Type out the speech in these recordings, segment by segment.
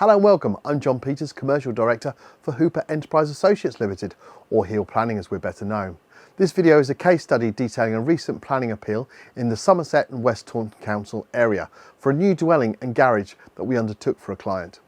Hello and welcome, I'm John Peters, Commercial Director for Hooper Enterprise Associates Limited, or Heel Planning as we're better known. This video is a case study detailing a recent planning appeal in the Somerset and West Taunton Council area for a new dwelling and garage that we undertook for a client.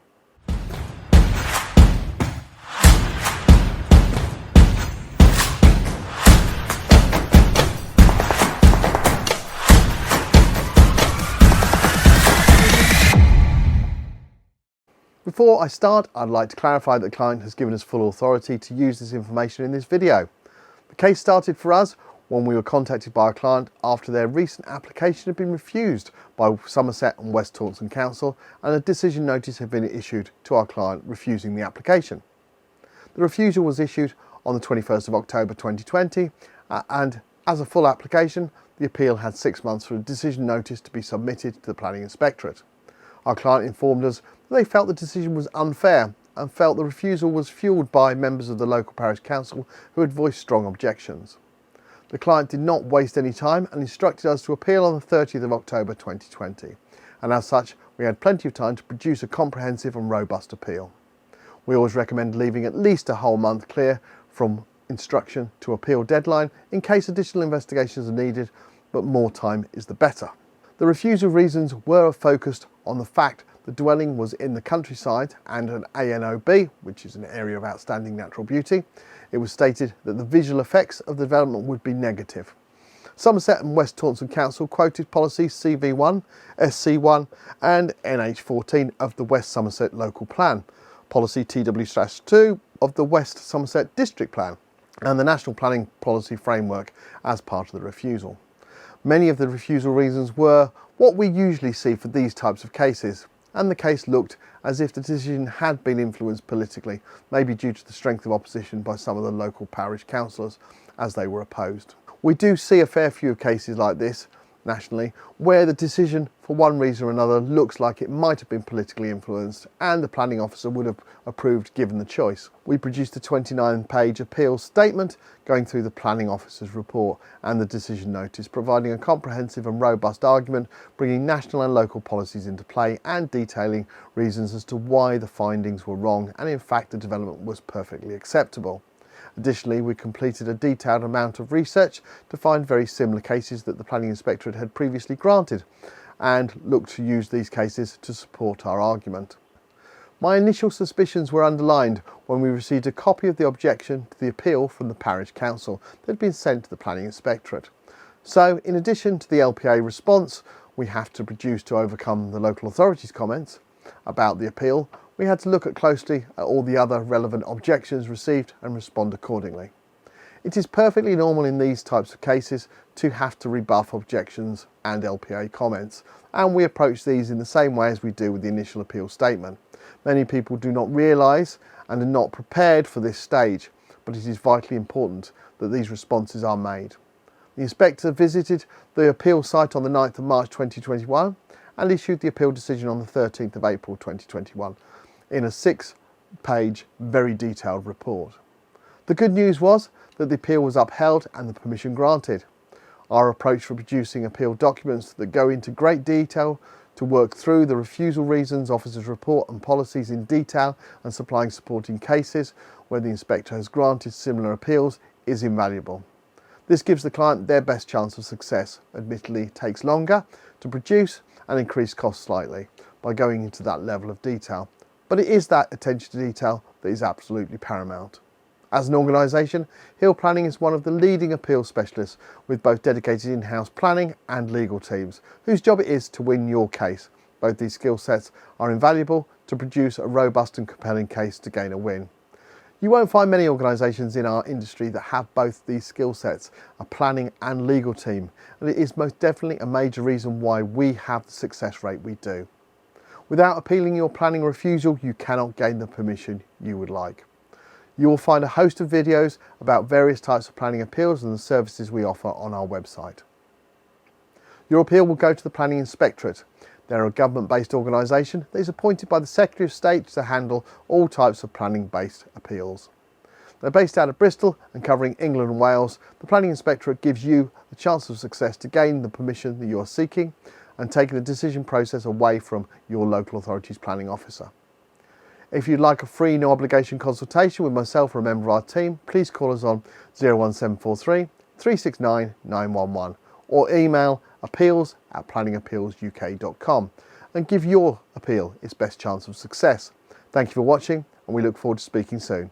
Before I start, I'd like to clarify that the client has given us full authority to use this information in this video. The case started for us when we were contacted by a client after their recent application had been refused by Somerset and West Taunton Council and a decision notice had been issued to our client refusing the application. The refusal was issued on the 21st of October 2020 and as a full application, the appeal had 6 months for a decision notice to be submitted to the Planning Inspectorate. Our client informed us that they felt the decision was unfair and felt the refusal was fuelled by members of the local parish council who had voiced strong objections. The client did not waste any time and instructed us to appeal on the 30th of October 2020, and as such we had plenty of time to produce a comprehensive and robust appeal. We always recommend leaving at least a whole month clear from instruction to appeal deadline in case additional investigations are needed, but more time is the better. The refusal reasons were focused on the fact the dwelling was in the countryside and an AONB, which is an area of outstanding natural beauty. It was stated that the visual effects of the development would be negative. Somerset and West Taunton Council quoted policies CV1, SC1 and NH14 of the West Somerset Local Plan, policy TW-2 of the West Somerset District Plan and the National Planning Policy Framework as part of the refusal. Many of the refusal reasons were what we usually see for these types of cases, and the case looked as if the decision had been influenced politically, maybe due to the strength of opposition by some of the local parish councillors as they were opposed. We do see a fair few cases like this nationally where the decision for one reason or another looks like it might have been politically influenced and the planning officer would have approved given the choice. We produced a 29-page appeal statement going through the planning officer's report and the decision notice, providing a comprehensive and robust argument, bringing national and local policies into play and detailing reasons as to why the findings were wrong and in fact the development was perfectly acceptable. Additionally, we completed a detailed amount of research to find very similar cases that the Planning Inspectorate had previously granted and looked to use these cases to support our argument. My initial suspicions were underlined when we received a copy of the objection to the appeal from the Parish Council that had been sent to the Planning Inspectorate. So, in addition to the LPA response we have to produce to overcome the local authorities' comments about the appeal, we had to look closely at all the other relevant objections received and respond accordingly. It is perfectly normal in these types of cases to have to rebuff objections and LPA comments, and we approach these in the same way as we do with the initial appeal statement. Many people do not realise and are not prepared for this stage, but it is vitally important that these responses are made. The inspector visited the appeal site on the 9th of March 2021 and issued the appeal decision on the 13th of April 2021 in a 6-page, very detailed report. The good news was that the appeal was upheld and the permission granted. Our approach for producing appeal documents that go into great detail to work through the refusal reasons, officer's report and policies in detail and supplying supporting cases where the inspector has granted similar appeals is invaluable. This gives the client their best chance of success. Admittedly, it takes longer to produce and increase costs slightly by going into that level of detail. But it is that attention to detail that is absolutely paramount. As an organisation, Heel Planning is one of the leading appeal specialists with both dedicated in-house planning and legal teams, whose job it is to win your case. Both these skill sets are invaluable to produce a robust and compelling case to gain a win. You won't find many organisations in our industry that have both these skill sets, a planning and legal team, and it is most definitely a major reason why we have the success rate we do. Without appealing your planning refusal, you cannot gain the permission you would like. You will find a host of videos about various types of planning appeals and the services we offer on our website. Your appeal will go to the Planning Inspectorate. They're a government-based organisation that is appointed by the Secretary of State to handle all types of planning-based appeals. They're based out of Bristol and covering England and Wales. The Planning Inspectorate gives you the chance of success to gain the permission that you are seeking and taking the decision process away from your local authority's planning officer. If you'd like a free no obligation consultation with myself or a member of our team, please call us on 01743 369 911 or email appeals@planningappealsuk.com and give your appeal its best chance of success. Thank you for watching, and we look forward to speaking soon.